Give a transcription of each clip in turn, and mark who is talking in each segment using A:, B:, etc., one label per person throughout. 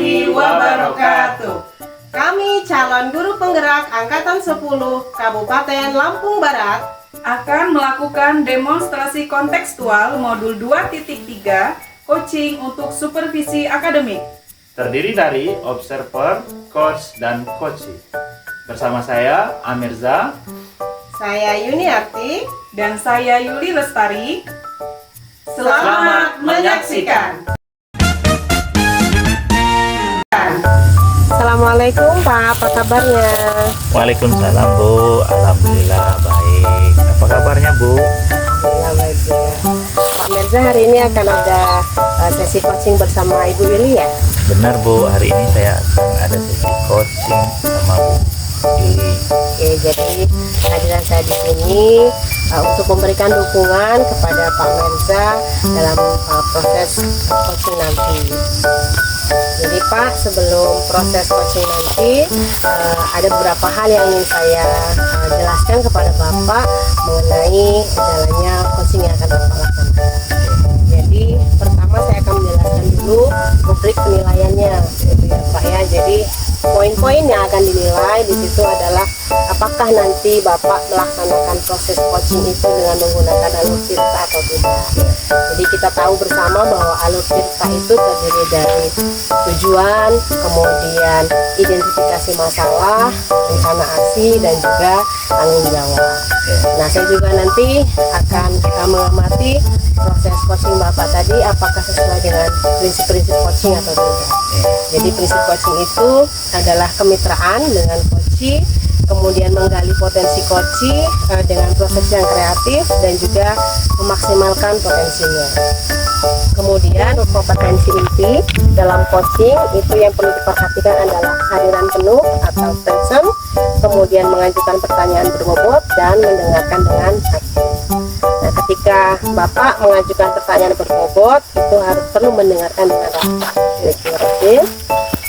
A: warahmatullahi wabarakatuh. Kami calon guru penggerak Angkatan 10 Kabupaten Lampung Barat
B: akan melakukan demonstrasi kontekstual modul 2.3 coaching untuk supervisi akademik.
C: Terdiri dari observer, coach, dan coaching. Bersama saya Amirza,
A: saya Yuniarti,
B: dan saya Yuli Lestari.
A: Selamat menyaksikan. Assalamualaikum Pak, apa kabarnya?
C: Waalaikumsalam Bu, alhamdulillah baik. Apa kabarnya Bu?
A: Alhamdulillah. Pak Mirza, hari ini akan ada sesi coaching bersama Ibu Yuli ya?
C: Benar Bu, hari ini saya akan ada sesi coaching sama Bu Yuli.
A: Oke, jadi kehadiran saya di sini untuk memberikan dukungan kepada Pak Mirza dalam proses coaching nanti. Jadi Pak, sebelum proses coaching nanti ada beberapa hal yang ingin saya jelaskan kepada Bapak mengenai jalannya coaching yang akan Bapak lakukan. Jadi pertama saya akan menjelaskan dulu rubrik penilaiannya, gitu ya Pak ya. Jadi poin-poin yang akan dinilai di situ adalah apakah nanti Bapak melaksanakan proses coaching itu dengan menggunakan alur tirta atau tidak. Jadi kita tahu bersama bahwa alur tirta itu terdiri dari tujuan, kemudian identifikasi masalah, rencana aksi, dan juga tanggung jawab. Nah, saya juga nanti akan mengamati proses coaching Bapak tadi apakah sesuai dengan prinsip-prinsip coaching atau tidak. Jadi prinsip coaching itu adalah kemitraan dengan coachee, kemudian menggali potensi coachee dengan proses yang kreatif dan juga memaksimalkan potensinya. Kemudian kompetensi inti dalam coaching itu yang perlu diperhatikan adalah kehadiran penuh atau attention, kemudian mengajukan pertanyaan berbobot dan mendengarkan dengan aktif. Nah, ketika Bapak mengajukan pertanyaan berbobot itu harus perlu mendengarkan dengan rapat, refleksif,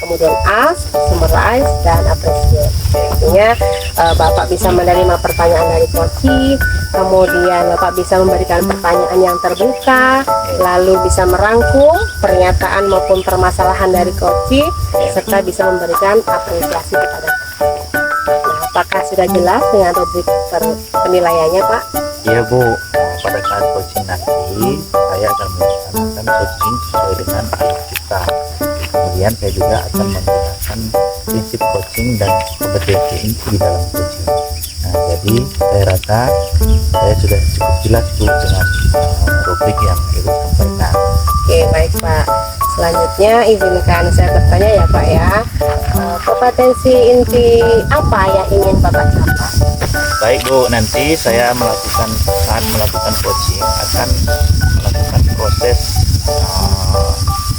A: kemudian ask, summarize, dan appreciate. Artinya Bapak bisa menerima pertanyaan dari coachee, kemudian Bapak bisa memberikan pertanyaan yang terbuka, lalu bisa merangkum pernyataan maupun permasalahan dari coachee, serta bisa memberikan apresiasi kepada coachee. Nah, apakah sudah jelas dengan rubrik penilaiannya Pak?
C: Iya Bu, pada saat coaching nanti saya akan melaksanakan coaching sesuai dengan alur kita. Kemudian saya juga akan menggunakan prinsip coaching dan kompetensi inti di dalam coaching. Nah, jadi saya rasa saya sudah cukup jelas Bu dengan rubrik yang Ibu sampaikan.
A: Oke, baik Pak. Selanjutnya izinkan saya bertanya ya Pak ya, kompetensi inti apa yang ingin Bapak capai?
C: Baik Bu, nanti saya saat melakukan coaching akan melakukan proses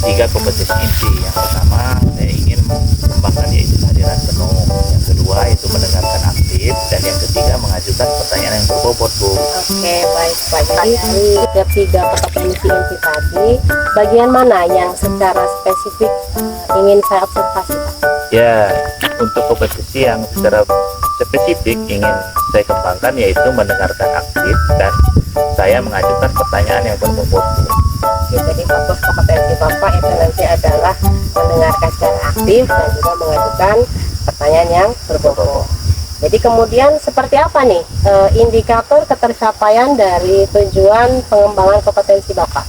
C: 3 kompetensi inti. Yang pertama saya ingin mengembangkan yaitu kehadiran penuh, yang kedua itu mendengarkan aktif, dan yang ketiga mengajukan pertanyaan yang berbobot Bu.
A: Oke, baik Pak. Jadi dari 3 kompetensi inti tadi, bagian mana yang secara spesifik ingin saya observasi Pak?
C: Ya, untuk kompetensi yang secara spesifik ingin saya kembangkan yaitu mendengarkan aktif dan saya mengajukan pertanyaan yang berbobot.
A: Oke, jadi fokus kompetensi Bapak itu nanti adalah mendengarkan secara aktif dan juga mengajukan pertanyaan yang berbobot. Jadi kemudian seperti apa nih indikator ketercapaian dari tujuan pengembangan kompetensi Bapak?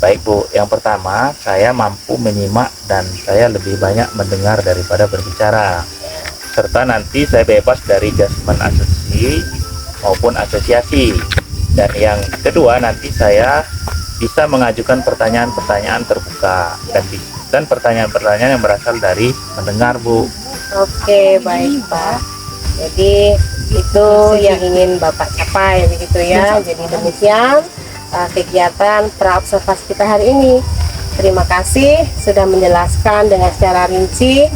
C: Baik Bu, yang pertama saya mampu menyimak dan saya lebih banyak mendengar daripada berbicara, serta nanti saya bebas dari judgement asesi maupun asosiasi. Dan yang kedua nanti saya bisa mengajukan pertanyaan-pertanyaan terbuka dan pertanyaan-pertanyaan yang berasal dari mendengar Bu.
A: Oke, baik Pak. Jadi itu yang ingin Bapak capai begitu ya. Jadi demikian kegiatan praobservasi kita hari ini. Terima kasih sudah menjelaskan dengan secara rinci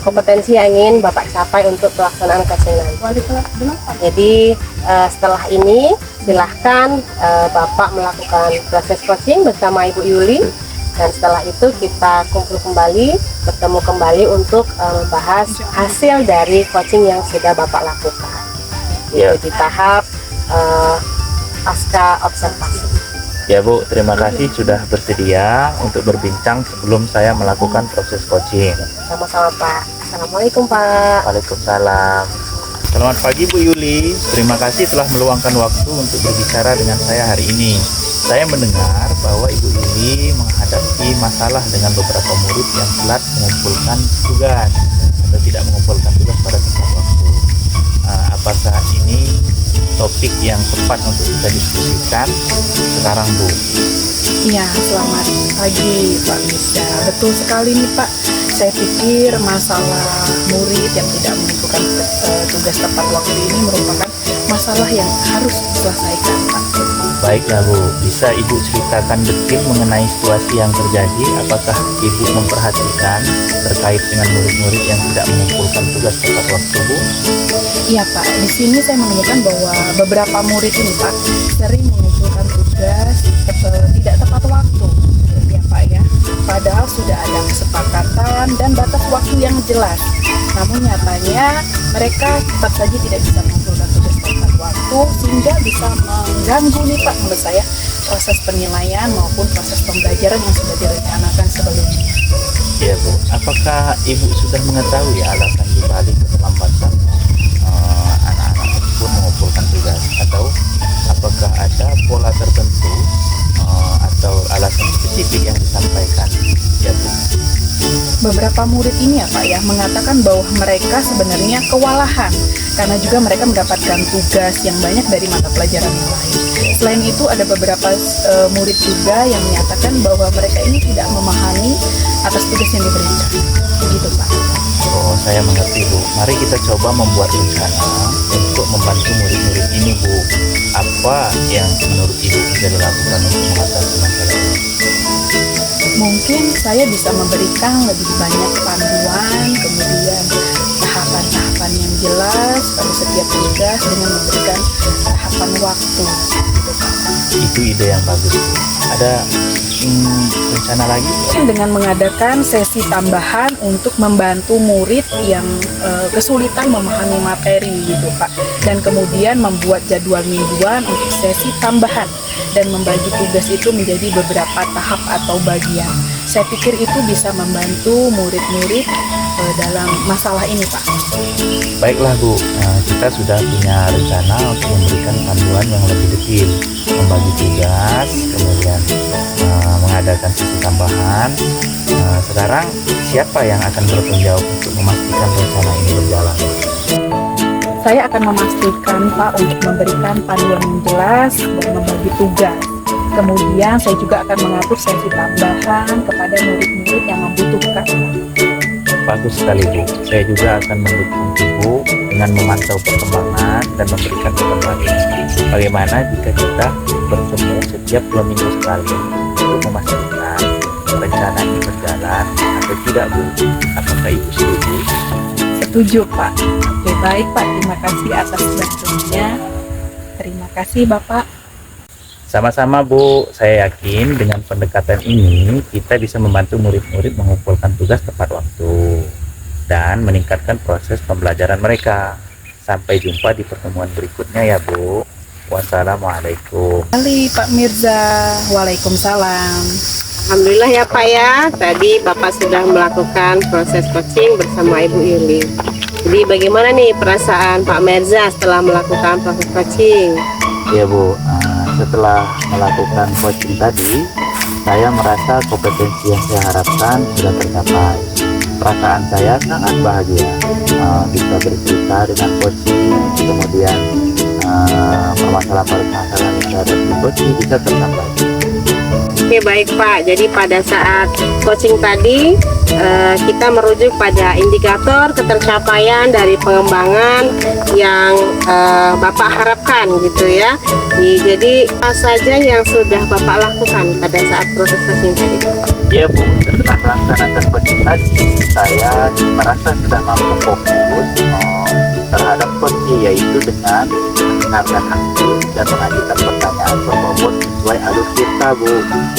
A: kompetensi yang ingin Bapak capai untuk pelaksanaan coaching nanti. Jadi setelah ini silahkan Bapak melakukan proses coaching bersama Ibu Yuli, dan setelah itu kita kumpul kembali, bertemu kembali untuk membahas hasil dari coaching yang sudah Bapak lakukan. Itu di tahap pasca observasi.
C: Ya Bu, terima kasih sudah bersedia untuk berbincang sebelum saya melakukan proses coaching.
A: Sama-sama Pak. Assalamualaikum Pak.
C: Waalaikumsalam. Selamat pagi Bu Yuli. Terima kasih telah meluangkan waktu untuk berbicara dengan saya hari ini. Saya mendengar bahwa Ibu Yuli menghadapi masalah dengan beberapa murid yang telat mengumpulkan tugas atau tidak mengumpulkan tugas pada tepat waktu. Apakah ini topik yang tepat untuk kita diskusikan sekarang Bu?
B: Iya, selamat pagi Pak Mirza. Betul sekali nih Pak. Saya pikir masalah murid yang tidak mengumpulkan tugas tepat waktu ini merupakan masalah yang harus diselesaikan Pak.
C: Baiklah Bu, bisa Ibu ceritakan detail mengenai situasi yang terjadi? Apakah Ibu memperhatikan terkait dengan murid-murid yang tidak mengumpulkan tugas tepat waktu Bu?
B: Iya Pak, di sini saya menemukan bahwa beberapa murid ini Pak sering mengumpulkan tugas tidak tepat waktu. Ya Pak ya, padahal sudah ada kesepakatan dan batas waktu yang jelas. Namun nyatanya mereka tetap saja tidak bisa mengumpulkan tugas tepat waktu sehingga bisa mengganggu nih Pak menurut saya proses penilaian maupun proses pembelajaran yang sudah direncanakan sebelumnya.
C: Iya Bu, apakah Ibu sudah mengetahui alasan dibalik keterlambatan anak-anak tersebut mengumpulkan tugas, atau apakah ada pola tertentu atau alasan spesifik yang disampaikan? Ya Bu.
B: Beberapa murid ini ya Pak ya mengatakan bahwa mereka sebenarnya kewalahan karena juga mereka mendapatkan tugas yang banyak dari mata pelajaran yang lain. Selain itu ada beberapa murid juga yang menyatakan bahwa mereka ini tidak memahami atas tugas yang diberikan. Begitu Pak.
C: Oh, saya mengerti Bu. Mari kita coba membuat rencana untuk membantu murid-murid ini Bu. Apa yang menurut Ibu bisa dilakukan untuk mengatasi masalah ini?
B: Mungkin saya bisa memberikan lebih banyak panduan, kemudian tahapan-tahapan yang jelas pada setiap tugas dengan memberikan tahapan waktu. Gitu Pak.
C: Itu ide yang bagus Bu. Ada rencana lagi?
B: Dengan mengadakan sesi tambahan untuk membantu murid yang kesulitan memahami materi gitu Pak, dan kemudian membuat jadwal mingguan untuk sesi tambahan dan membagi tugas itu menjadi beberapa tahap atau bagian. Saya pikir itu bisa membantu murid-murid dalam masalah ini Pak.
C: Baiklah Bu, kita sudah punya rencana untuk memberikan panduan yang lebih detail, membagi tugas, kemudian mengadakan sesi tambahan. Sekarang siapa yang akan bertanggung jawab untuk memastikan rencana ini berjalan?
B: Saya akan memastikan Pak untuk memberikan panduan yang jelas dan membagi tugas. Kemudian saya juga akan mengatur sesi tambahan kepada murid-murid yang membutuhkan.
C: Bagus sekali Bu, saya juga akan mendukung Ibu dengan memantau perkembangan dan memberikan informasi. Bagaimana jika kita bertemu setiap 2 minggu sekali untuk memastikan rencana ini berjalan atau tidak Bu? Apakah Ibu setuju?
B: Setuju Pak. Oke baik Pak, terima kasih atas bantuannya. Terima kasih Bapak.
C: Sama-sama Bu, saya yakin dengan pendekatan ini kita bisa membantu murid-murid mengumpulkan tugas tepat waktu dan meningkatkan proses pembelajaran mereka. Sampai jumpa di pertemuan berikutnya ya Bu. Wassalamualaikum.
B: Kali Pak Mirza. Waalaikumsalam.
A: Alhamdulillah ya Pak ya. Tadi Bapak sudah melakukan proses coaching bersama Ibu Yuli. Jadi bagaimana nih perasaan Pak Mirza setelah melakukan proses coaching?
C: Ya Bu, setelah melakukan coaching tadi, saya merasa kompetensi yang saya harapkan sudah tercapai. Perasaan saya sangat bahagia bisa bercerita dengan coaching, kemudian permasalahan-permasalahan yang ada di coaching bisa tercapai.
A: Oke baik Pak, jadi pada saat coaching tadi kita merujuk pada indikator ketercapaian dari pengembangan yang Bapak harapkan gitu ya. Jadi apa saja yang sudah Bapak lakukan pada saat proses coaching tadi?
C: Ya Bu, setelah melaksanakan coaching tadi, saya merasa sudah mampu fokus terhadap coaching, yaitu dengan mendengarkan aktif dan mengajukan pertanyaan berbobot sesuai alur kita Bu.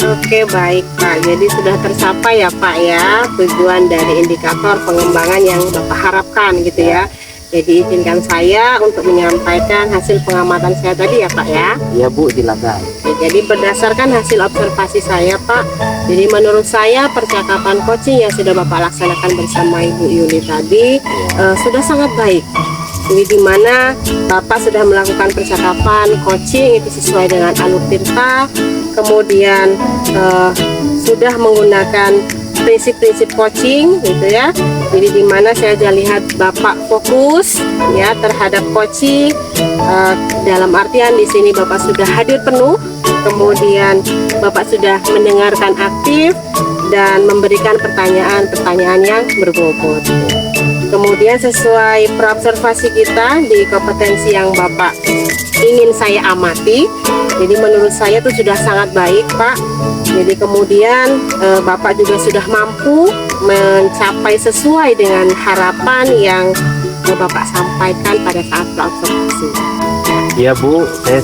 A: Oke baik Pak, jadi sudah tercapai ya Pak ya tujuan dari indikator pengembangan yang Bapak harapkan gitu ya. Jadi izinkan saya untuk menyampaikan hasil pengamatan saya tadi ya Pak ya.
C: Iya Bu, silakan.
A: Jadi berdasarkan hasil observasi saya Pak, jadi menurut saya percakapan coaching yang sudah Bapak laksanakan bersama Ibu Yuli tadi sudah sangat baik. Jadi di mana Bapak sudah melakukan percakapan coaching itu sesuai dengan Alur Tirta, kemudian sudah menggunakan prinsip-prinsip coaching gitu ya. Jadi di mana saya sudah lihat Bapak fokus ya terhadap coaching, dalam artian di sini Bapak sudah hadir penuh, kemudian Bapak sudah mendengarkan aktif dan memberikan pertanyaan-pertanyaan yang berbobot. Kemudian sesuai perobservasi kita di kompetensi yang Bapak ingin saya amati, jadi menurut saya itu sudah sangat baik Pak. Jadi kemudian Bapak juga sudah mampu mencapai sesuai dengan harapan yang Bapak sampaikan pada saat observasi.
C: Iya Bu, saya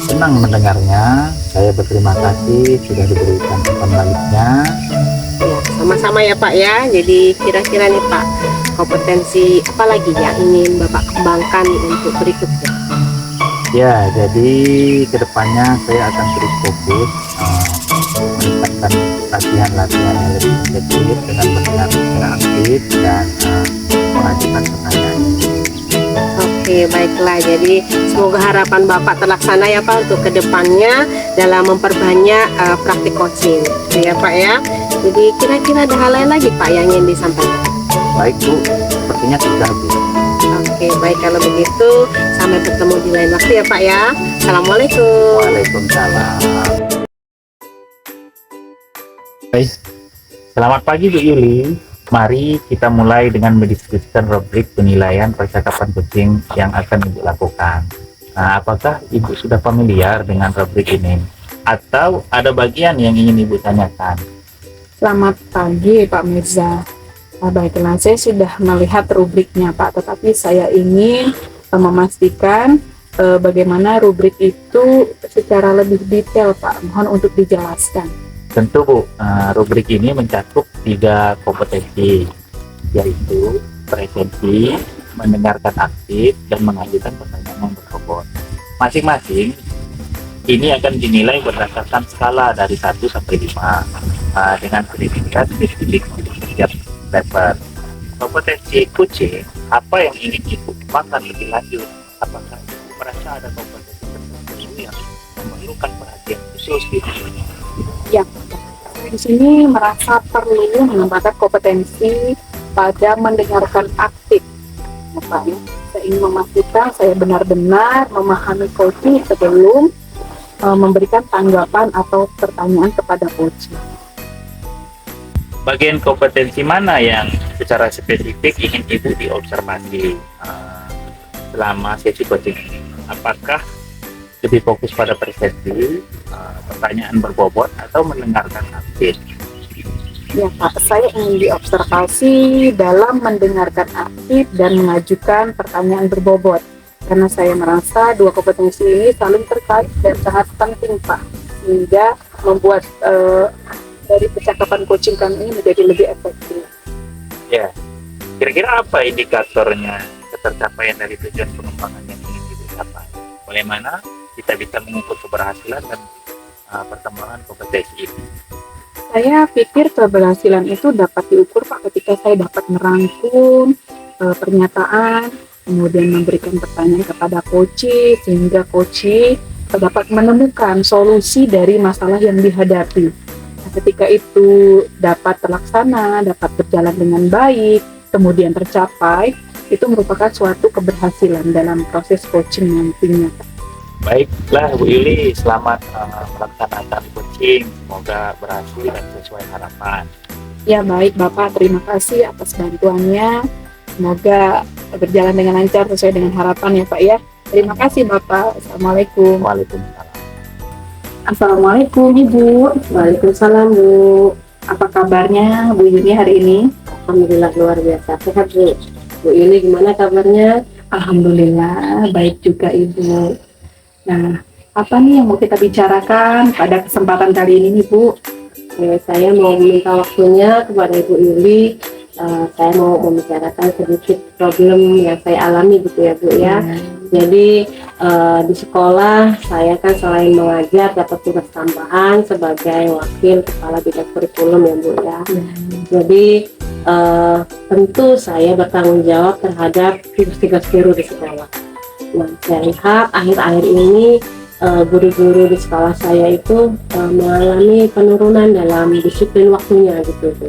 C: senang mendengarnya. Saya berterima kasih sudah diberikan umpan baliknya.
A: Ya, sama-sama ya Pak ya. Jadi kira-kira nih Pak, kompetensi apa lagi yang ingin Bapak kembangkan untuk berikutnya?
C: Ya, jadi kedepannya saya akan terus fokus meningkatkan latihan-latihan yang lebih intensif dengan mendengar secara aktif dan mengajukan pertanyaan.
A: Oke, baiklah. Jadi semoga harapan Bapak terlaksana ya Pak untuk kedepannya dalam memperbanyak praktik coaching. Ya Pak ya. Jadi kira-kira ada hal lain lagi Pak yang ingin disampaikan?
C: Baik Bu, sepertinya sudah Bu.
A: Oke, baik kalau begitu sampai bertemu di lain waktu ya Pak ya. Assalamualaikum.
C: Waalaikumsalam. Baik, selamat pagi Bu Yuli. Mari kita mulai dengan mendiskusikan rubrik penilaian percakapan coaching yang akan Ibu lakukan. Nah, apakah Ibu sudah familiar dengan rubrik ini? Atau ada bagian yang ingin Ibu tanyakan?
B: Selamat pagi Pak Mirza. Baiklah, saya sudah melihat rubriknya Pak, tetapi saya ingin memastikan bagaimana rubrik itu secara lebih detail Pak. Mohon untuk dijelaskan.
C: Tentu Bu, rubrik ini mencakup 3 kompetensi, yaitu presensi, mendengarkan aktif, dan mengajukan pertanyaan yang berbobot. Masing-masing ini akan dinilai berdasarkan skala dari 1 sampai 5 dengan kriteria spesifik untuk setiap paper. Kompetensi coaching, apa yang ingin Ibu kembangkan lebih lanjut? Apakah Ibu merasa ada kompetensi tertentu yang memerlukan perhatian khusus di dunia?
B: Ya, di sini merasa perlu mengembangkan kompetensi pada mendengarkan aktif. Ya, Pak, ya. Saya ingin memastikan saya benar-benar memahami coaching sebelum memberikan tanggapan atau pertanyaan kepada coach.
C: Bagian kompetensi mana yang secara spesifik ingin Ibu diobservasi selama sesi coaching ini? Apakah lebih fokus pada presensi, pertanyaan berbobot, atau mendengarkan aktif?
B: Ya Pak, saya ingin diobservasi dalam mendengarkan aktif dan mengajukan pertanyaan berbobot. Karena saya merasa 2 kompetensi ini saling terkait dan sangat penting Pak, sehingga membuat dari percakapan coaching kami ini menjadi lebih efektif.
C: Ya, kira-kira apa indikatornya ketercapaian dari tujuan pengembangan yang ingin dicapai? Bagaimana kita bisa mengukur keberhasilan dan perkembangan kompetensi ini?
B: Saya pikir keberhasilan itu dapat diukur Pak ketika saya dapat merangkum pernyataan, kemudian memberikan pertanyaan kepada coach, sehingga coach dapat menemukan solusi dari masalah yang dihadapi. Nah, ketika itu dapat terlaksana, dapat berjalan dengan baik, kemudian tercapai, itu merupakan suatu keberhasilan dalam proses coaching nantinya.
C: Baiklah Bu Yuli, selamat melaksanakan coaching, semoga berhasil dan sesuai harapan.
B: Ya baik Bapak, terima kasih atas bantuannya, semoga berjalan dengan lancar sesuai dengan harapan ya Pak ya. Terima kasih Bapak. Assalamualaikum.
C: Waalaikumsalam.
B: Assalamualaikum Ibu.
A: Waalaikumsalam Bu.
B: Apa kabarnya Bu Yuni hari ini?
A: Alhamdulillah luar biasa sehat Bu. Bu Yuli gimana kabarnya?
B: Alhamdulillah baik juga Ibu. Nah, apa nih yang mau kita bicarakan pada kesempatan kali ini nih Bu?
A: Saya mau meminta waktunya kepada Ibu Yuli saya mau membicarakan sedikit problem yang saya alami gitu ya Bu ya. Jadi di sekolah saya kan selain mengajar dapat tugas tambahan sebagai wakil kepala bidang kurikulum ya Bu ya. Jadi tentu saya bertanggung jawab terhadap tugas-tugas guru di sekolah. Nah, saya lihat akhir-akhir ini guru-guru di sekolah saya itu mengalami penurunan dalam disiplin waktunya gitu Bu.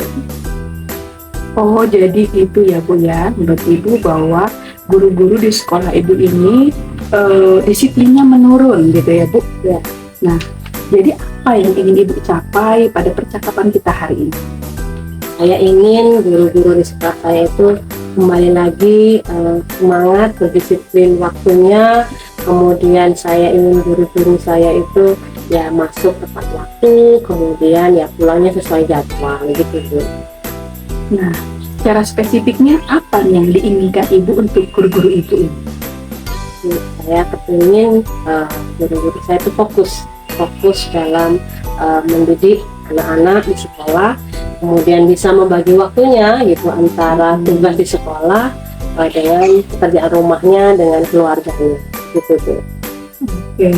B: Oh, jadi itu ya Bu ya, menurut Ibu bahwa guru-guru di sekolah Ibu ini disiplinnya menurun gitu ya Bu?
A: Ya.
B: Nah, jadi apa yang ingin Ibu capai pada percakapan kita hari ini?
A: Saya ingin guru-guru di sekolah saya itu kembali lagi semangat berdisiplin waktunya. Kemudian saya ingin guru-guru saya itu ya masuk tepat waktu, kemudian ya pulangnya sesuai jadwal gitu Bu.
B: Nah, secara spesifiknya apa yang diinginkan Ibu untuk guru-guru Ibu ini?
A: Saya kepingin guru-guru saya itu fokus dalam mendidik anak-anak di sekolah, kemudian bisa membagi waktunya gitu antara tugas di sekolah dengan pekerjaan rumahnya dengan keluarganya gitu Bu.
B: Oke,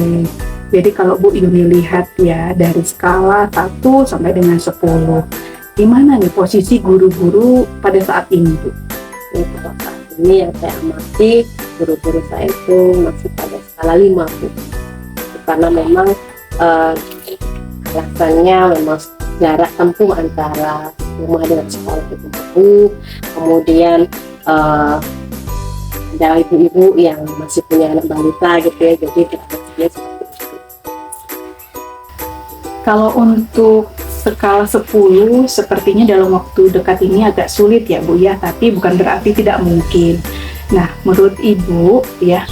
B: jadi kalau Bu Yuni lihat ya dari skala 1 sampai dengan 10, di mana nih posisi guru-guru pada saat ini Bu?
A: Itu saat ini yang saya amati guru-guru saya itu masih pada skala 5 Bu. Karena memang alasannya memang jarak tempuh antara rumah dengan sekolah itu jauh, kemudian ada ibu-ibu yang masih punya anak balita gitu ya, jadi dia seperti itu.
B: Kalau untuk skala 10 sepertinya dalam waktu dekat ini agak sulit ya Bu ya, tapi bukan berarti tidak mungkin. Nah, menurut Ibu ya,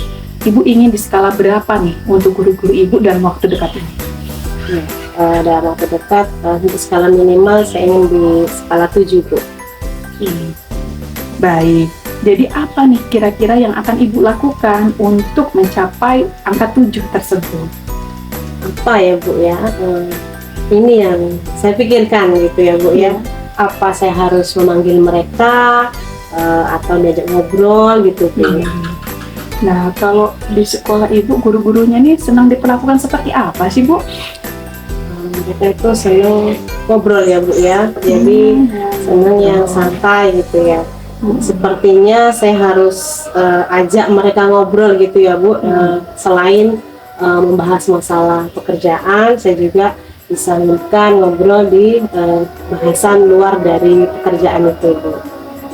B: Ibu ingin di skala berapa nih untuk guru-guru Ibu dalam waktu dekat ini?
A: Dalam waktu dekat untuk skala minimal saya ingin di skala 7 Bu.
B: Baik, jadi apa nih kira-kira yang akan Ibu lakukan untuk mencapai angka 7 tersebut?
A: Apa ya Bu ya, ini yang saya pikirkan gitu ya Bu ya. Apa saya harus memanggil mereka atau diajak ngobrol gitu Bu.
B: Nah, kalau di sekolah Ibu guru-gurunya nih senang diperlakukan seperti apa sih Bu?
A: Mereka itu senang ngobrol ya Bu ya, jadi senang yang santai gitu ya. Sepertinya saya harus ajak mereka ngobrol gitu ya Bu. Selain membahas masalah pekerjaan, saya juga bisa menemukan ngobrol di bahasan luar dari pekerjaan itu Bu.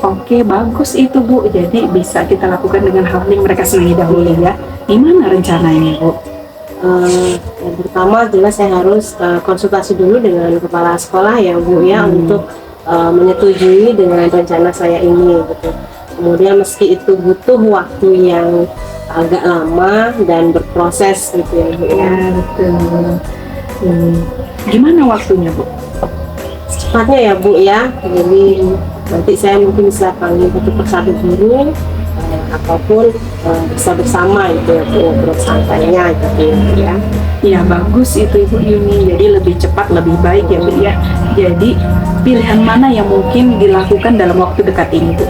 B: Oke, bagus itu Bu. Jadi bisa kita lakukan dengan hal yang mereka senangi dahulu ya. Gimana rencananya Bu?
A: Yang pertama jelas saya harus konsultasi dulu dengan kepala sekolah ya Bu ya, untuk menyetujui dengan rencana saya ini gitu. Kemudian meski itu butuh waktu yang agak lama dan berproses gitu ya Bu ya.
B: Betul. Gimana waktunya Bu?
A: Cepatnya ya Bu ya, jadi nanti saya mungkin bisa panggil satu persatu guru ataupun bisa bersama gitu ya Bu, ngobrol santainya gitu ya.
B: Ya bagus itu Ibu Yuni, jadi lebih cepat lebih baik ya Bu ya. Jadi pilihan mana yang mungkin dilakukan dalam waktu dekat ini Bu?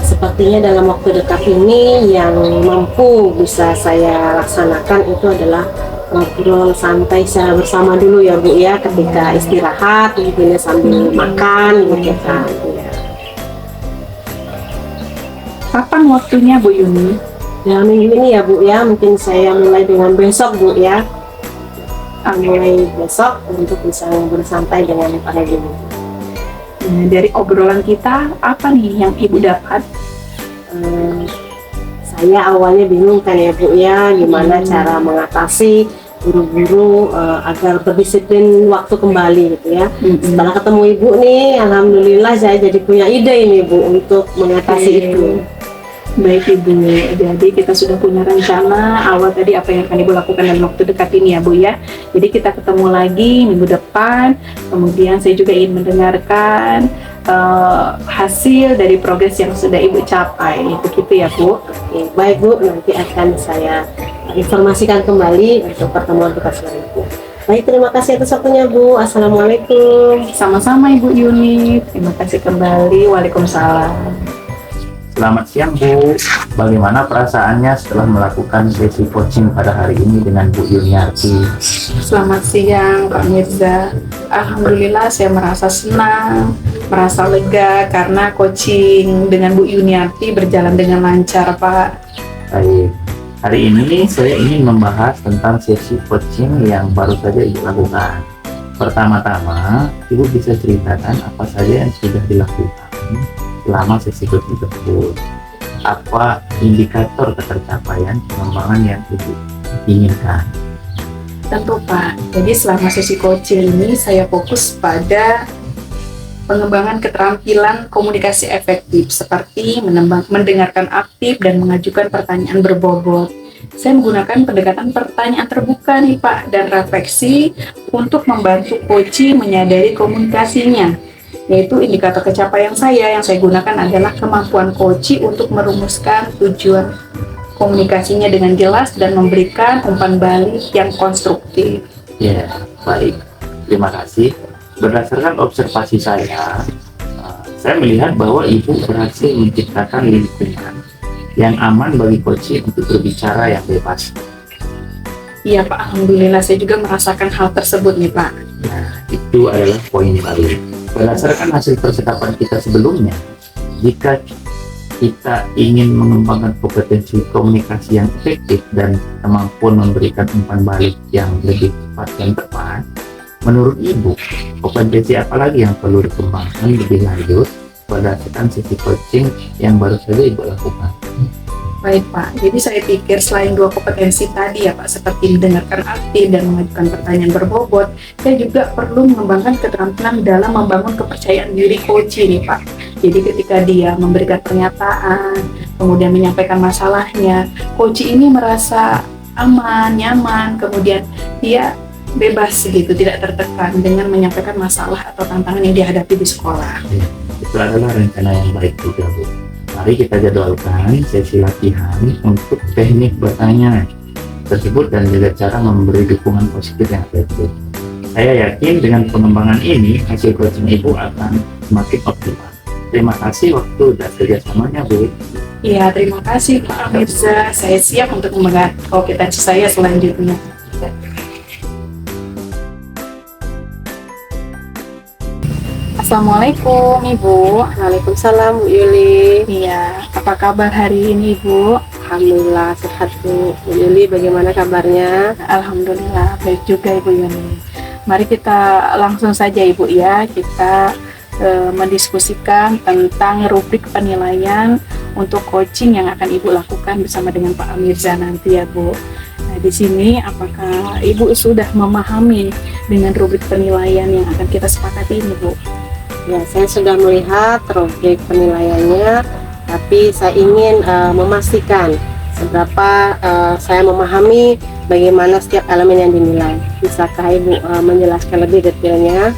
A: Sepertinya dalam waktu dekat ini yang mampu bisa saya laksanakan itu adalah ngobrol santai secara bersama dulu ya Bu ya, ketika istirahat mungkin ya, sambil makan gitu kan ya.
B: Kapan waktunya Bu Yuni?
A: Dalam minggu ini ya Bu ya, mungkin saya mulai dengan besok Bu ya. Mulai besok untuk bisa bersantai dengan para guru.
B: Nah, dari obrolan kita apa nih yang Ibu dapat?
A: Saya awalnya bingung kan ya Bu ya, gimana cara mengatasi guru-guru agar berdisiplin waktu kembali gitu ya. Setelah ketemu Ibu nih, alhamdulillah saya jadi punya ide ini Bu untuk mengatasi itu.
B: Baik Ibu, jadi kita sudah punya rencana awal tadi apa yang akan Ibu lakukan dalam waktu dekat ini ya Bu ya. Jadi kita ketemu lagi minggu depan, kemudian saya juga ingin mendengarkan hasil dari progres yang sudah Ibu capai, begitu ya Bu.
A: Oke, baik Bu, nanti akan saya informasikan kembali untuk pertemuan kita selanjutnya. Baik, terima kasih atas waktunya Bu. Assalamualaikum.
B: Sama-sama Ibu Yuni, terima kasih kembali. Waalaikumsalam.
C: Selamat siang Bu, bagaimana perasaannya setelah melakukan sesi coaching pada hari ini dengan Bu Yuniarti?
B: Selamat siang Pak Mirza. Alhamdulillah saya merasa senang, merasa lega karena coaching dengan Bu Yuniarti berjalan dengan lancar Pak.
C: Baik, hari ini saya ingin membahas tentang sesi coaching yang baru saja Ibu lakukan. Pertama-tama, Ibu bisa ceritakan apa saja yang sudah dilakukan selama sesi coaching tersebut. Apa indikator ketercapaian pengembangan yang Ibu inginkan?
B: Tentu Pak, jadi selama sesi coaching ini saya fokus pada pengembangan keterampilan komunikasi efektif seperti mendengarkan aktif dan mengajukan pertanyaan berbobot. Saya menggunakan pendekatan pertanyaan terbuka nih Pak dan refleksi untuk membantu coach menyadari komunikasinya. Yaitu indikator kecapaian saya yang saya gunakan adalah kemampuan coach untuk merumuskan tujuan komunikasinya dengan jelas dan memberikan umpan balik yang konstruktif.
C: Ya, baik. Terima kasih. Berdasarkan observasi saya melihat bahwa Ibu berhasil menciptakan lingkungan yang aman bagi coach untuk berbicara yang bebas.
B: Iya Pak, Alhamdulillah saya juga merasakan hal tersebut nih Pak.
C: Nah, itu adalah poin baru. Berdasarkan hasil percakapan kita sebelumnya, jika kita ingin mengembangkan kompetensi komunikasi yang efektif dan kemampuan memberikan umpan balik yang lebih cepat dan tepat, menurut Ibu, kompetensi apa lagi yang perlu dikembangkan lebih lanjut berdasarkan sesi coaching yang baru saja Ibu lakukan?
B: Baik Pak, jadi saya pikir selain dua kompetensi tadi ya Pak, seperti mendengarkan aktif dan mengajukan pertanyaan berbobot, saya juga perlu mengembangkan keterampilan dalam membangun kepercayaan diri coach nih Pak. Jadi ketika dia memberikan pernyataan, kemudian menyampaikan masalahnya, coach ini merasa aman, nyaman, kemudian dia bebas gitu, tidak tertekan dengan menyampaikan masalah atau tantangan yang dihadapi di sekolah.
C: Ya, itu adalah rencana yang baik juga Bu. Mari kita jadwalkan sesi latihan untuk teknik bertanya tersebut dan juga cara memberi dukungan positif yang efektif. Saya yakin dengan pengembangan ini hasil coaching Ibu akan semakin optimal. Terima kasih waktu dan kerjasamanya Bu.
B: Iya, terima kasih Pak Mirza. Saya siap untuk mengembangkan kompetensi saya selanjutnya. Assalamualaikum Ibu.
A: Waalaikumsalam Bu Yuli.
B: Iya, apa kabar hari ini Ibu?
A: Alhamdulillah sehat Bu. Bu Yuli, bagaimana kabarnya?
B: Alhamdulillah baik juga Ibu Yuni. Mari kita langsung saja Ibu ya, kita mendiskusikan tentang rubrik penilaian untuk coaching yang akan Ibu lakukan bersama dengan Pak Mirza nanti ya Bu. Nah, di sini apakah Ibu sudah memahami dengan rubrik penilaian yang akan kita sepakati ini Bu?
A: Ya, saya sudah melihat rubrik penilaiannya, tapi saya ingin memastikan seberapa saya memahami bagaimana setiap elemen yang dinilai. Bisakah Ibu menjelaskan lebih detailnya?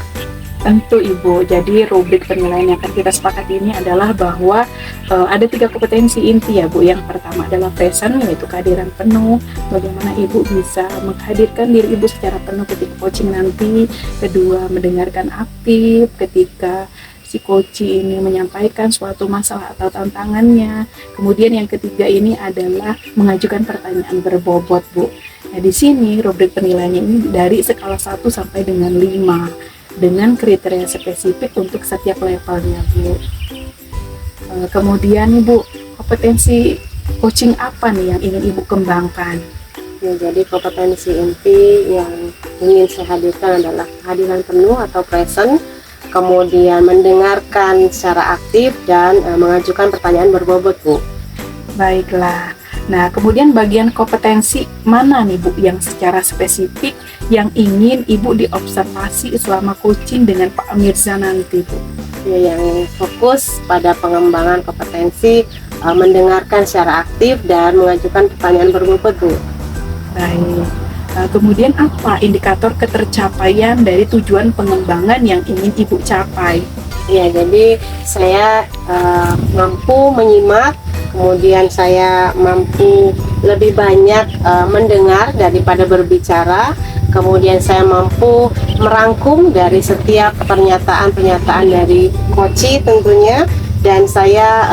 B: Tentu Ibu, jadi rubrik penilaian yang akan kita sepakati ini adalah bahwa ada 3 kompetensi inti ya Bu. Yang pertama adalah present, yaitu kehadiran penuh, bagaimana Ibu bisa menghadirkan diri Ibu secara penuh ketika coaching nanti. Kedua, mendengarkan aktif ketika si coach ini menyampaikan suatu masalah atau tantangannya. Kemudian yang ketiga ini adalah mengajukan pertanyaan berbobot Bu. Nah di sini rubrik penilaiannya ini dari skala 1 sampai dengan 5 dengan kriteria spesifik untuk setiap levelnya Bu. Kemudian Ibu, kompetensi coaching apa nih yang ingin Ibu kembangkan?
A: Ya, jadi kompetensi inti yang ingin saya hadirkan adalah kehadiran penuh atau present, kemudian mendengarkan secara aktif dan mengajukan pertanyaan berbobot Bu.
B: Baiklah. Nah, kemudian bagian kompetensi mana nih Bu yang secara spesifik yang ingin Ibu diobservasi selama coaching dengan Pak Mirza nanti Bu?
A: Ya, yang fokus pada pengembangan kompetensi mendengarkan secara aktif dan mengajukan pertanyaan berbobot Bu.
B: Baik. Kemudian apa indikator ketercapaian dari tujuan pengembangan yang ingin Ibu capai?
A: Ya, jadi saya mampu menyimak, kemudian saya mampu lebih banyak mendengar daripada berbicara, kemudian saya mampu merangkum dari setiap pernyataan-pernyataan dari Koci tentunya, dan saya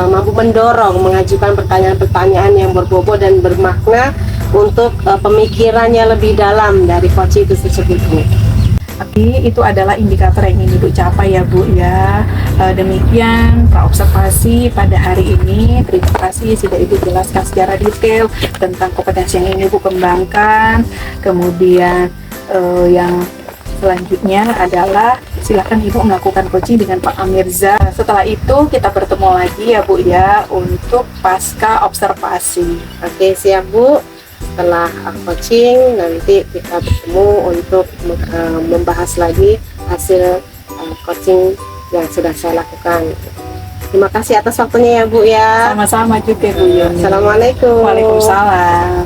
A: mampu mendorong mengajukan pertanyaan-pertanyaan yang berbobot dan bermakna untuk pemikirannya lebih dalam dari Koci itu tersebut, Bu.
B: Tapi itu adalah indikator yang ingin Ibu capai ya Bu ya. Demikian praobservasi pada hari ini. Terima kasih sudah Ibu jelaskan secara detail tentang kompetensi yang ingin Ibu kembangkan. Kemudian yang selanjutnya adalah silakan Ibu melakukan coaching dengan Pak Amirza. Setelah itu kita bertemu lagi ya Bu ya untuk pasca observasi.
A: Oke, siap Bu. Setelah coaching nanti kita bertemu untuk membahas lagi hasil coaching yang sudah saya lakukan. Terima kasih atas waktunya ya Bu ya.
B: Sama-sama juga Bu Yuni.
A: Assalamualaikum.
B: Waalaikumsalam.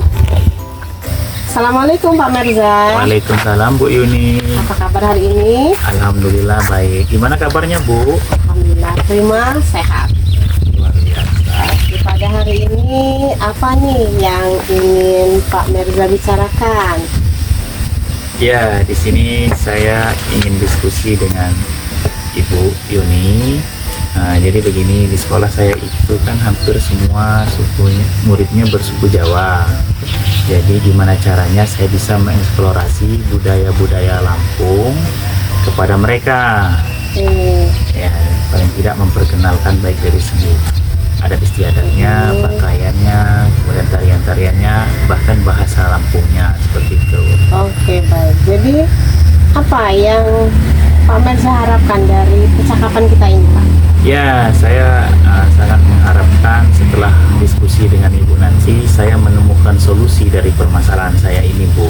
A: Assalamualaikum Pak Mirza.
C: Waalaikumsalam Bu Yuni.
A: Apa kabar hari ini?
C: Alhamdulillah baik. Gimana kabarnya Bu?
A: Alhamdulillah prima, sehat.
C: Luar biasa.
A: Pada hari ini apa nih yang ingin Pak Mirza bicarakan?
C: Ya, di sini saya ingin diskusi dengan Ibu Yuni. Nah, jadi begini, di sekolah saya itu kan hampir semua muridnya bersuku Jawa. Jadi gimana caranya saya bisa mengeksplorasi budaya-budaya Lampung kepada mereka? Ya, paling tidak memperkenalkan baik dari segi adat istiadatnya, pakaiannya, kemudian tarian-tariannya, bahkan bahasa Lampungnya seperti itu.
A: Oke, baik. Jadi apa yang Pak Mirza harapkan dari percakapan kita ini, Pak?
C: Ya, saya sangat mengharapkan setelah diskusi dengan Ibu Nancy, saya menemukan solusi dari permasalahan saya ini, Bu.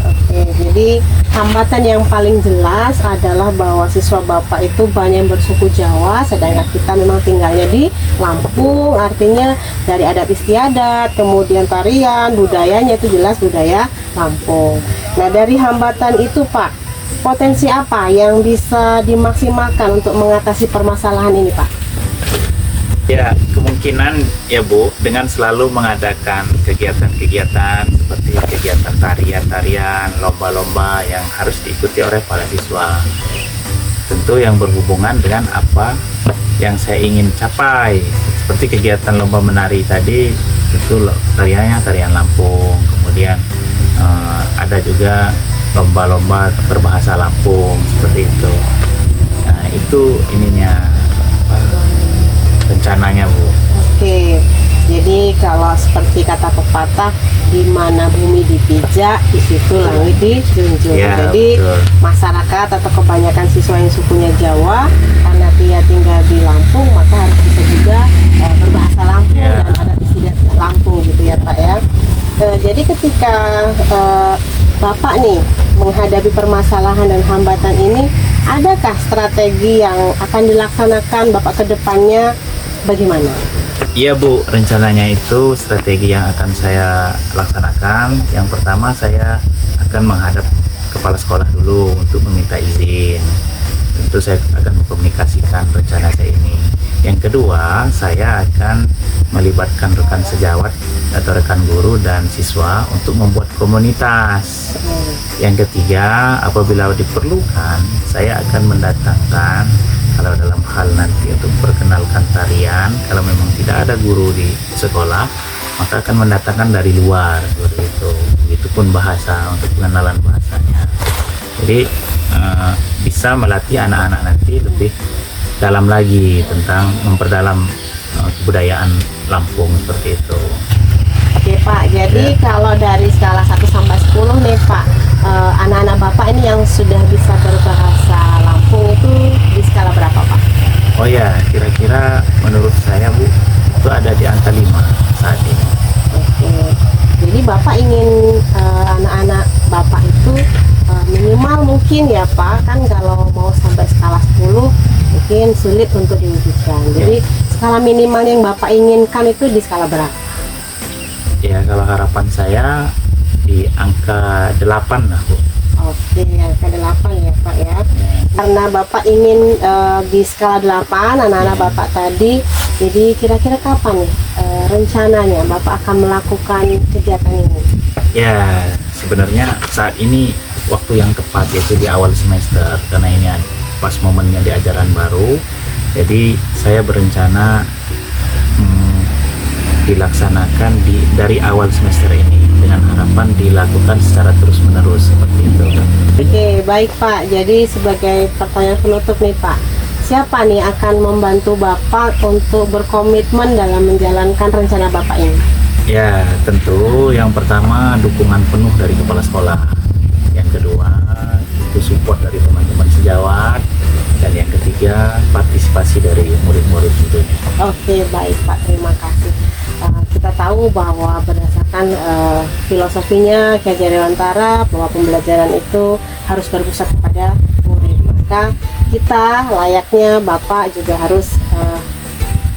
A: Oke, jadi hambatan yang paling jelas adalah bahwa siswa Bapak itu banyak yang bersuku Jawa, sedangkan kita memang tinggalnya di Lampung, artinya dari adat istiadat, kemudian tarian, budayanya itu jelas budaya Lampung. Nah, dari hambatan itu Pak, potensi apa yang bisa dimaksimalkan untuk mengatasi permasalahan ini Pak?
C: Ya, kemungkinan ya Bu, dengan selalu mengadakan kegiatan-kegiatan seperti kegiatan tarian-tarian, lomba-lomba yang harus diikuti oleh para siswa. Tentu yang berhubungan dengan apa yang saya ingin capai. Seperti kegiatan lomba menari tadi, tentu tariannya tarian Lampung. Kemudian ada juga lomba-lomba berbahasa Lampung seperti itu. Nah, itu ininya rencananya Bu.
A: Oke, jadi kalau seperti kata pepatah, di mana bumi dipijak, di situ langit dijunjung.
C: Ya,
A: Jadi
C: betul.
A: masyarakat atau kebanyakan siswa yang sukunya Jawa, karena dia tinggal di Lampung, maka harus bisa juga berbahasa Lampung
C: Ya.
A: dan adat istiadat Lampung gitu ya Pak ya. Jadi ketika Bapak nih menghadapi permasalahan dan hambatan ini, adakah strategi yang akan dilaksanakan Bapak ke depannya? Bagaimana?
C: Iya Bu, rencananya itu strategi yang akan saya laksanakan. Yang pertama saya akan menghadap kepala sekolah dulu untuk meminta izin. Tentu saya akan mengkomunikasikan rencana saya ini. Yang kedua, saya akan melibatkan rekan sejawat atau rekan guru dan siswa untuk membuat komunitas. Yang ketiga, apabila diperlukan, saya akan mendatangkan, kalau dalam hal nanti untuk memperkenalkan tarian, kalau memang tidak ada guru di sekolah, maka akan mendatangkan dari luar seperti itu. Begitupun bahasa, untuk pengenalan bahasanya. Jadi bisa melatih anak-anak nanti lebih dalam lagi tentang memperdalam kebudayaan Lampung seperti itu.
A: Oke Pak, jadi kalau dari skala 1 sampai 10 nih Pak, anak-anak Bapak ini yang sudah bisa berbahasa Lampung itu di skala berapa Pak?
C: Oh ya, kira-kira menurut saya Bu, itu ada di angka 5 saat ini.
A: Oke, jadi Bapak ingin anak-anak Bapak itu minimal mungkin ya Pak, kan kalau mau sampai skala 10 mungkin sulit untuk diwujudkan. Jadi skala minimal yang Bapak inginkan itu di skala berapa?
C: Ya, kalau harapan saya di angka 8 lah Bu.
A: Oke, angka 8 ya Pak ya. Karena Bapak ingin di skala 8 anak-anak Bapak tadi, jadi kira-kira kapan nih rencananya Bapak akan melakukan kegiatan ini?
C: Ya, sebenarnya saat ini waktu yang tepat, yaitu di awal semester, karena ini pas momennya di ajaran baru. Jadi saya berencana dilaksanakan dari awal semester ini dengan harapan dilakukan secara terus-menerus seperti itu.
A: Oke, baik Pak. Jadi sebagai pertanyaan penutup nih Pak, siapa nih akan membantu Bapak untuk berkomitmen dalam menjalankan rencana Bapak ini?
C: Ya, tentu yang pertama dukungan penuh dari kepala sekolah. Yang kedua itu support dari teman-teman sejawat. Dan yang ketiga partisipasi dari murid-murid tentunya.
A: Oke, baik Pak. Terima kasih. Kita tahu bahwa berdasarkan filosofinya Ki Hajar Dewantara bahwa pembelajaran itu harus berpusat kepada murid. Maka kita layaknya Bapak juga harus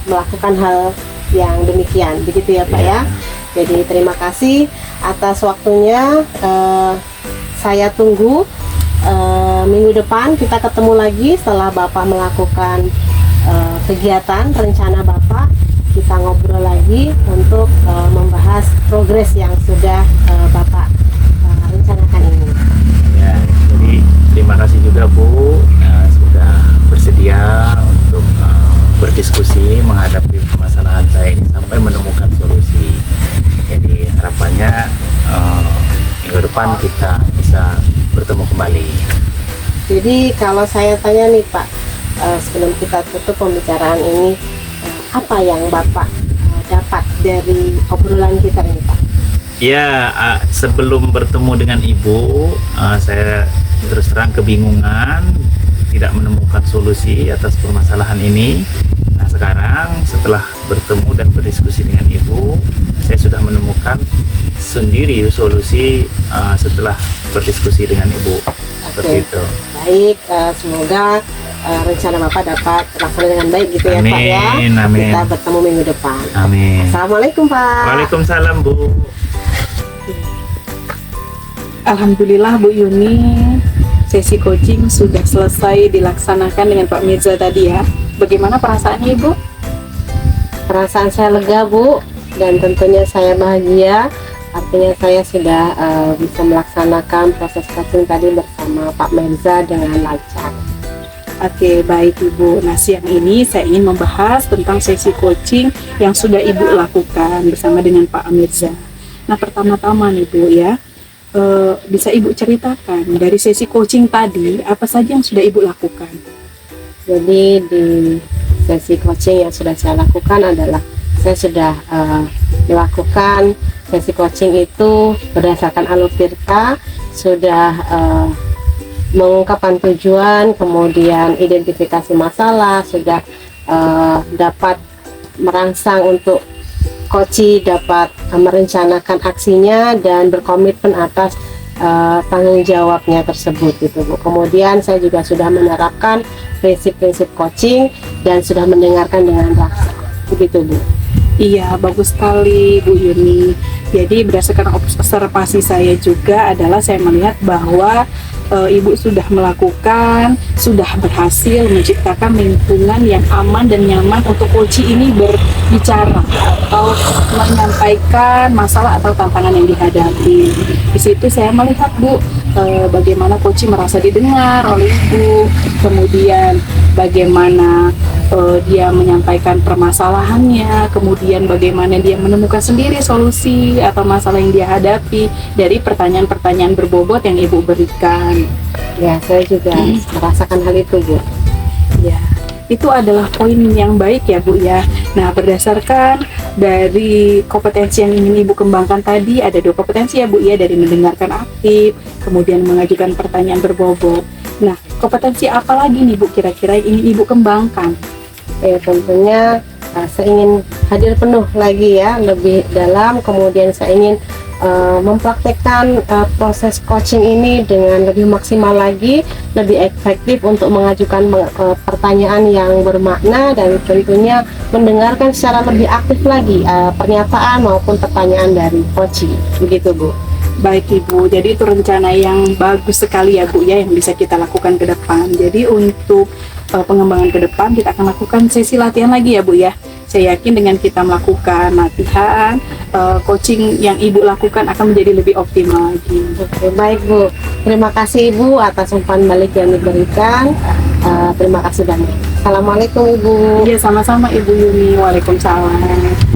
A: melakukan hal yang demikian, begitu ya Pak ya. Jadi terima kasih atas waktunya. Saya tunggu minggu depan kita ketemu lagi setelah Bapak melakukan kegiatan rencana Bapak. Kita ngobrol lagi untuk membahas progres yang sudah Bapak rencanakan ini.
C: Ya, jadi terima kasih juga Bu sudah bersedia untuk berdiskusi menghadapi permasalahan saya ini sampai menemukan solusi. Jadi harapannya minggu depan kita bisa bertemu kembali.
A: Jadi kalau saya tanya nih Pak, sebelum kita tutup pembicaraan ini, apa yang Bapak dapat dari obrolan kita ini Pak?
C: Ya, sebelum bertemu dengan Ibu, saya terus terang kebingungan, tidak menemukan solusi atas permasalahan ini. Nah sekarang setelah bertemu dan berdiskusi dengan Ibu, saya sudah menemukan sendiri solusi setelah berdiskusi dengan Ibu. Seperti itu.
A: Baik, semoga rencana Bapak dapat terlaksana dengan baik gitu ya Pak ya.
C: Amin.
A: Kita bertemu minggu depan.
C: Amin.
A: Assalamualaikum Pak.
C: Waalaikumsalam Bu.
B: Alhamdulillah Bu Yuni, sesi coaching sudah selesai dilaksanakan dengan Pak Mirza tadi ya. Bagaimana perasaannya Ibu?
A: Perasaan saya lega Bu, dan tentunya saya bahagia. Artinya saya sudah bisa melaksanakan proses coaching tadi bersama Pak Mirza dengan lancar.
B: Oke, baik Ibu. Nah, siang ini saya ingin membahas tentang sesi coaching yang sudah Ibu lakukan bersama dengan Pak Mirza. Nah, pertama-tama nih Bu ya, bisa Ibu ceritakan dari sesi coaching tadi, apa saja yang sudah Ibu lakukan?
A: Jadi di sesi coaching yang sudah saya lakukan adalah saya sudah melakukan sesi coaching itu berdasarkan Alur Tirta, sudah mengungkapkan tujuan, kemudian identifikasi masalah, sudah dapat merangsang untuk coach dapat merencanakan aksinya dan berkomitmen atas tanggung jawabnya tersebut gitu Bu. Kemudian saya juga sudah menerapkan prinsip-prinsip coaching dan sudah mendengarkan dengan raksa begitu Bu.
B: Iya, bagus sekali Bu Yuni. Jadi berdasarkan observasi saya juga adalah saya melihat bahwa Ibu sudah melakukan, sudah berhasil menciptakan lingkungan yang aman dan nyaman untuk coach ini berbicara atau menyampaikan masalah atau tantangan yang dihadapi. Di situ saya melihat Bu, bagaimana coach merasa didengar oleh Ibu, kemudian bagaimana dia menyampaikan permasalahannya, kemudian bagaimana dia menemukan sendiri solusi atau masalah yang dia hadapi dari pertanyaan-pertanyaan berbobot yang Ibu berikan.
A: Ya, saya juga merasakan hal itu Bu.
B: Ya, itu adalah poin yang baik ya Bu ya. Nah, berdasarkan dari kompetensi yang ingin Ibu kembangkan tadi, ada 2 kompetensi ya Bu ya, dari mendengarkan aktif, kemudian mengajukan pertanyaan berbobot. Nah, kompetensi apa lagi nih Bu kira-kira yang ingin Ibu kembangkan?
A: Tentunya saya ingin hadir penuh lagi ya, lebih dalam, kemudian saya ingin mempraktekkan proses coaching ini dengan lebih maksimal lagi, lebih efektif untuk mengajukan pertanyaan yang bermakna dan tentunya mendengarkan secara lebih aktif lagi pernyataan maupun pertanyaan dari coach, begitu Bu.
B: Baik Ibu, jadi itu rencana yang bagus sekali ya Bu ya, yang bisa kita lakukan ke depan. Jadi untuk pengembangan ke depan kita akan lakukan sesi latihan lagi ya Bu ya. Saya yakin dengan kita melakukan latihan coaching yang Ibu lakukan akan menjadi lebih optimal lagi.
A: Oke, baik Bu. Terima kasih Ibu atas umpan balik yang diberikan. Terima kasih banyak. Assalamualaikum Ibu.
B: Iya, sama-sama Ibu Yuni. Waalaikumsalam.